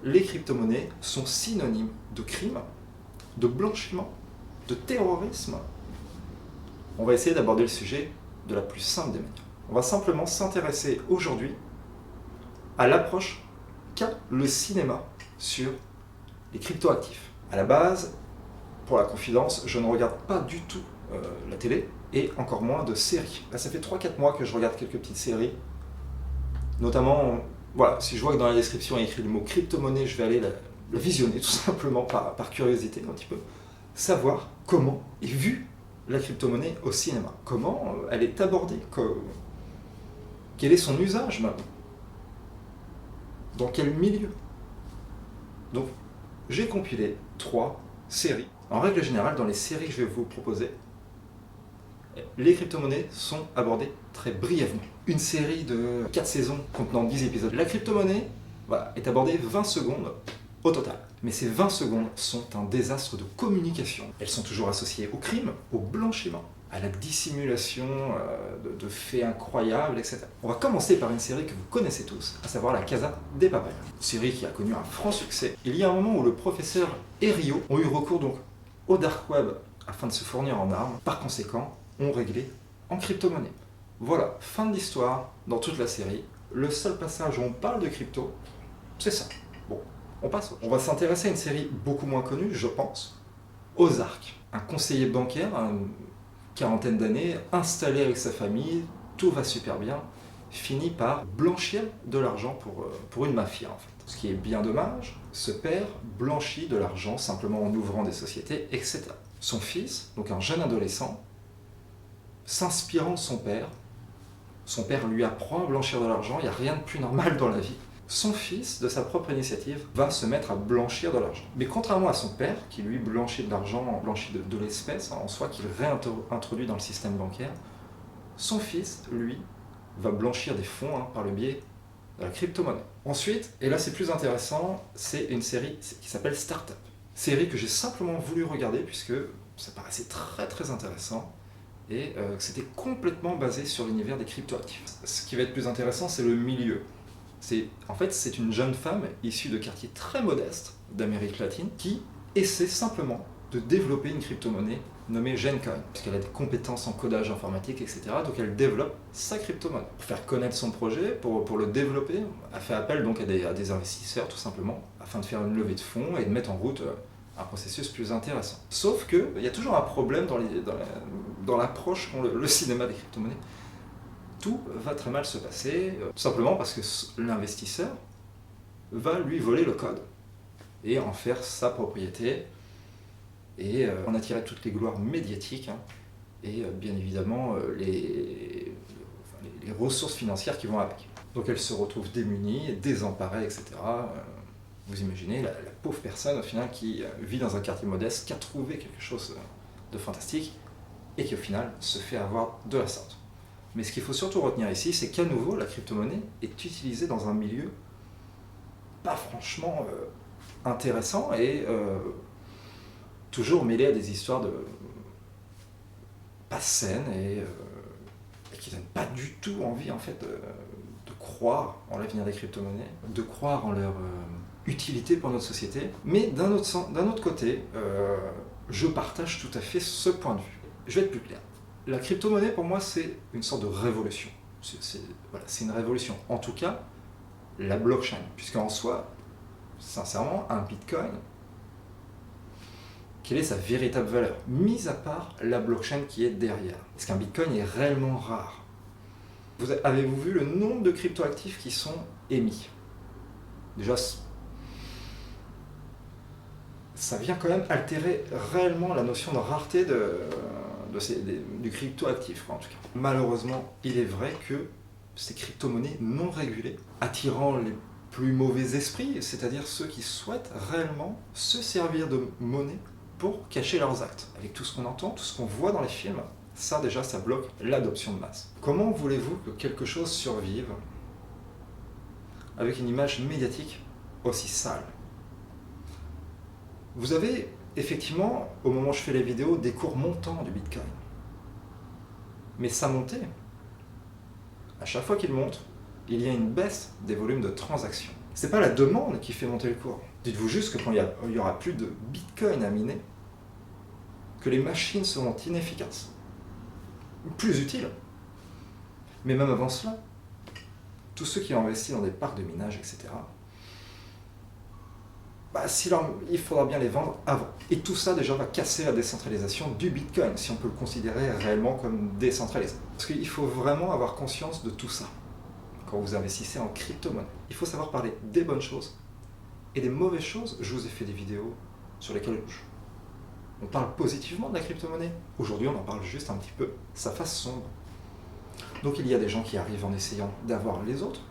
les crypto-monnaies sont synonymes de crime, de blanchiment, de terrorisme. On va essayer d'aborder le sujet de la plus simple des manières. On va simplement s'intéresser aujourd'hui à l'approche qu'a le cinéma sur les cryptoactifs. À la base, pour la confidence, je ne regarde pas du tout la télé et encore moins de séries. Là, ça fait 3-4 mois que je regarde quelques petites séries. Notamment, voilà, si je vois que dans la description il y a écrit le mot crypto-monnaie, je vais aller la visionner tout simplement par curiosité un petit peu. Savoir comment est vue la crypto-monnaie au cinéma. Comment elle est abordée. Quel est son usage même. Dans quel milieu. Donc, j'ai compilé 3 séries. En règle générale, dans les séries que je vais vous proposer, les crypto-monnaies sont abordées très brièvement. Une série de 4 saisons contenant 10 épisodes. La crypto-monnaie est abordée 20 secondes au total. Mais ces 20 secondes sont un désastre de communication. Elles sont toujours associées au crime, au blanchiment, à la dissimulation de faits incroyables, etc. On va commencer par une série que vous connaissez tous, à savoir La Casa de Papel. Une série qui a connu un franc succès. Il y a un moment où le professeur et Rio ont eu recours donc au dark web afin de se fournir en armes. Par conséquent, ont réglé en crypto-monnaie. Voilà, fin de l'histoire dans toute la série. Le seul passage où on parle de crypto, c'est ça. Bon, on passe. On va s'intéresser à une série beaucoup moins connue, je pense, Ozark. Un conseiller bancaire, une quarantaine d'années, installé avec sa famille, tout va super bien, finit par blanchir de l'argent pour une mafia en fait. Ce qui est bien dommage, ce père blanchit de l'argent simplement en ouvrant des sociétés, etc. Son fils, donc un jeune adolescent, s'inspirant de son père lui apprend à blanchir de l'argent, il n'y a rien de plus normal dans la vie. Son fils, de sa propre initiative, va se mettre à blanchir de l'argent. Mais contrairement à son père, qui lui blanchit de l'argent, blanchit de l'espèce, en soi, qu'il réintroduit dans le système bancaire, son fils, lui, va blanchir des fonds par le biais de la crypto-monnaie. Ensuite, et là c'est plus intéressant, c'est une série qui s'appelle Startup. Série que j'ai simplement voulu regarder puisque ça paraissait très très intéressant et que c'était complètement basé sur l'univers des cryptoactifs. Ce qui va être plus intéressant, c'est le milieu. En fait, c'est une jeune femme issue de quartiers très modestes d'Amérique latine qui essaie simplement de développer une crypto-monnaie nommée Gencoin, parce qu'elle a des compétences en codage informatique, etc. Donc elle développe sa crypto-monnaie. Pour faire connaître son projet, pour le développer, elle fait appel donc à des investisseurs tout simplement, afin de faire une levée de fonds et de mettre en route un processus plus intéressant. Sauf qu'il y a toujours un problème dans l'approche qu'ont le cinéma des crypto-monnaies. Tout va très mal se passer, tout simplement parce que l'investisseur va lui voler le code et en faire sa propriété et en attirer toutes les gloires médiatiques et bien évidemment les ressources financières qui vont avec. Donc elle se retrouve démunie, désemparée, etc. Vous imaginez la pauvre personne au final qui vit dans un quartier modeste, qui a trouvé quelque chose de fantastique et qui au final se fait avoir de la sorte. Mais ce qu'il faut surtout retenir ici, c'est qu'à nouveau, la crypto-monnaie est utilisée dans un milieu pas franchement intéressant et toujours mêlé à des histoires pas saines et qui ne donnent pas du tout envie en fait de croire en l'avenir des crypto-monnaies, de croire en leur utilité pour notre société. Mais d'un autre côté, je partage tout à fait ce point de vue. Je vais être plus clair. La crypto-monnaie, pour moi, c'est une sorte de révolution. C'est une révolution. En tout cas, la blockchain. Puisqu'en soi, sincèrement, un bitcoin, quelle est sa véritable valeur, mis à part la blockchain qui est derrière? Est-ce qu'un bitcoin est réellement rare? Avez-vous vu le nombre de cryptoactifs qui sont émis? Déjà, ça vient quand même altérer réellement la notion de rareté du cryptoactif, en tout cas. Malheureusement, il est vrai que ces crypto-monnaies non régulées, attirant les plus mauvais esprits, c'est-à-dire ceux qui souhaitent réellement se servir de monnaie pour cacher leurs actes. Avec tout ce qu'on entend, tout ce qu'on voit dans les films, ça déjà, ça bloque l'adoption de masse. Comment voulez-vous que quelque chose survive avec une image médiatique aussi sale? Vous avez effectivement, au moment où je fais les vidéos, des cours montants du Bitcoin. Mais sa montée, à chaque fois qu'il monte, il y a une baisse des volumes de transactions. C'est pas la demande qui fait monter le cours. Dites-vous juste que quand il y aura plus de bitcoin à miner, que les machines seront inefficaces, plus utiles. Mais même avant cela, tous ceux qui ont investi dans des parcs de minage, etc., il faudra bien les vendre avant. Et tout ça déjà va casser la décentralisation du bitcoin, si on peut le considérer réellement comme décentralisé. Parce qu'il faut vraiment avoir conscience de tout ça quand vous investissez en crypto-monnaie. Il faut savoir parler des bonnes choses et des mauvaises choses. Je vous ai fait des vidéos sur lesquelles on parle positivement de la crypto-monnaie. Aujourd'hui, on en parle juste un petit peu, sa face sombre. Donc il y a des gens qui arrivent en essayant d'avoir les autres.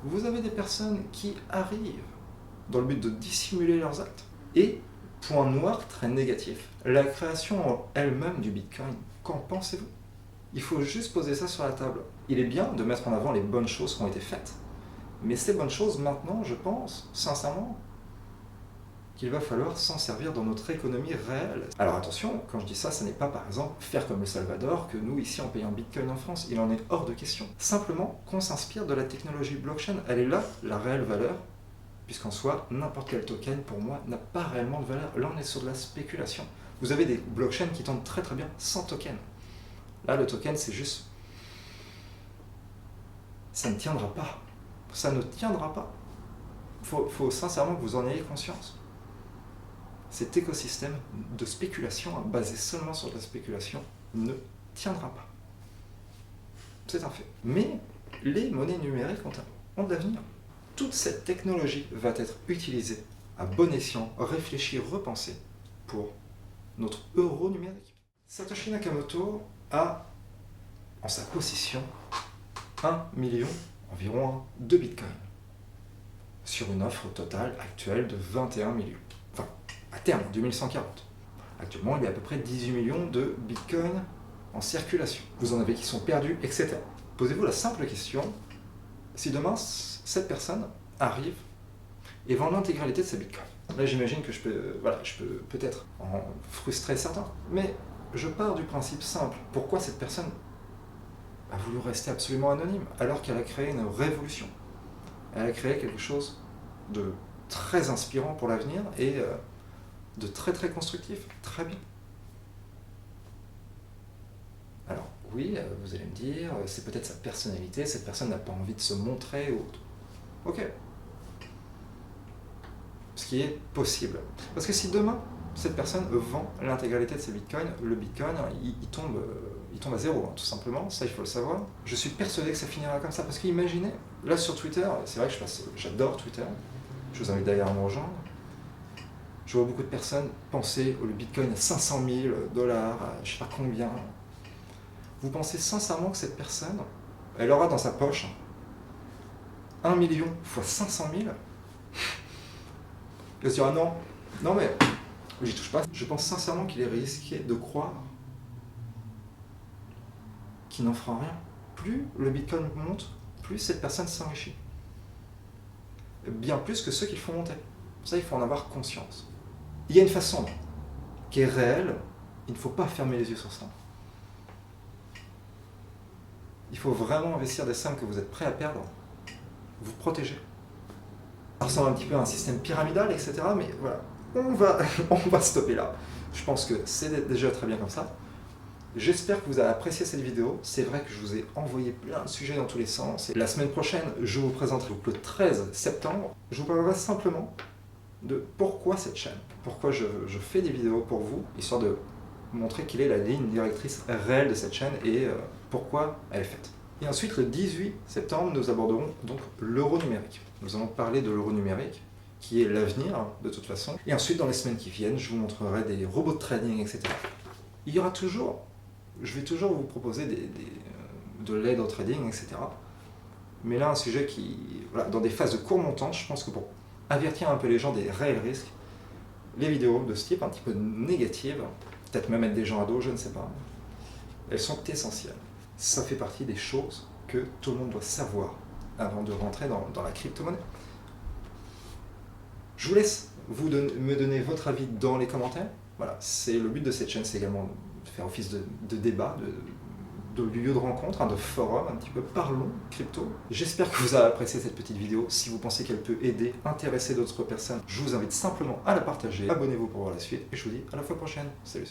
Vous avez des personnes qui arrivent dans le but de dissimuler leurs actes. Et, point noir très négatif, la création en elle-même du Bitcoin. Qu'en pensez-vous? Il faut juste poser ça sur la table. Il est bien de mettre en avant les bonnes choses qui ont été faites. Mais ces bonnes choses, maintenant, je pense, sincèrement, qu'il va falloir s'en servir dans notre économie réelle. Alors attention, quand je dis ça, ce n'est pas par exemple faire comme le Salvador, que nous ici on paye en Bitcoin en France, il en est hors de question. Simplement qu'on s'inspire de la technologie blockchain, elle est là, la réelle valeur, puisqu'en soi, n'importe quel token pour moi n'a pas réellement de valeur. Là on est sur de la spéculation. Vous avez des blockchains qui tournent très très bien sans token. Là le token c'est juste... ça ne tiendra pas. Ça ne tiendra pas. Faut sincèrement que vous en ayez conscience. Cet écosystème de spéculation, basé seulement sur la spéculation, ne tiendra pas. C'est un fait. Mais les monnaies numériques ont de l'avenir. Toute cette technologie va être utilisée à bon escient, réfléchie, repensée pour notre euro numérique. Satoshi Nakamoto a en sa possession 1 million environ de bitcoins sur une offre totale actuelle de 21 millions. Enfin, à terme, en 2140. Actuellement, il y a à peu près 18 millions de bitcoins en circulation. Vous en avez qui sont perdus, etc. Posez-vous la simple question, si demain, cette personne arrive et vend l'intégralité de ses bitcoins. Là, j'imagine que je peux peut-être en frustrer certains, mais je pars du principe simple. Pourquoi cette personne a voulu rester absolument anonyme alors qu'elle a créé une révolution? Elle a créé quelque chose de très inspirant pour l'avenir et de très très constructif. Très bien. Alors oui, vous allez me dire, c'est peut-être sa personnalité, cette personne n'a pas envie de se montrer ou autre. Ok. Ce qui est possible. Parce que si demain, cette personne vend l'intégralité de ses bitcoins, le bitcoin, il tombe à zéro, hein, tout simplement, ça il faut le savoir. Je suis persuadé que ça finira comme ça, parce qu'imaginez, là sur Twitter, c'est vrai que j'adore Twitter, je vous invite d'ailleurs à me rejoindre, je vois beaucoup de personnes penser au bitcoin à 500 000 $, à je sais pas combien. Vous pensez sincèrement que cette personne, elle aura dans sa poche 1 million fois 500 000? Elle se dira non mais j'y touche pas. Je pense sincèrement qu'il est risqué de croire qu'il n'en fera rien. Plus le bitcoin monte, plus cette personne s'enrichit. Bien plus que ceux qui le font monter. Ça, il faut en avoir conscience. Il y a une façon qui est réelle, il ne faut pas fermer les yeux sur ça. Il faut vraiment investir des sommes que vous êtes prêts à perdre, vous protéger. Ça ressemble un petit peu à un système pyramidal, etc. Mais voilà, on va stopper là. Je pense que c'est déjà très bien comme ça. J'espère que vous avez apprécié cette vidéo. C'est vrai que je vous ai envoyé plein de sujets dans tous les sens. Et la semaine prochaine, je vous présenterai donc le 13 septembre. Je vous parlerai simplement de pourquoi cette chaîne. Pourquoi je fais des vidéos pour vous, histoire de montrer quelle est la ligne directrice réelle de cette chaîne et pourquoi elle est faite. Et ensuite, le 18 septembre, nous aborderons donc l'euro numérique. Nous allons parler de l'euro numérique, qui est l'avenir de toute façon. Et ensuite, dans les semaines qui viennent, je vous montrerai des robots de trading, etc. Il y aura toujours, je vais toujours vous proposer de l'aide au trading, etc. Mais là, un sujet qui, voilà, dans des phases de court montant, je pense que pour avertir un peu les gens des réels risques, les vidéos de ce type, un petit peu négatives, peut-être même mettre des gens à dos, je ne sais pas, elles sont essentielles. Ça fait partie des choses que tout le monde doit savoir avant de rentrer dans la crypto-monnaie. Je vous laisse me donner votre avis dans les commentaires. Voilà, c'est le but de cette chaîne, c'est également de faire office de débat, de lieux de rencontre, de forums, un petit peu parlons crypto. J'espère que vous avez apprécié cette petite vidéo. Si vous pensez qu'elle peut aider, intéresser d'autres personnes, je vous invite simplement à la partager. Abonnez-vous pour voir la suite et je vous dis à la fois prochaine. Salut.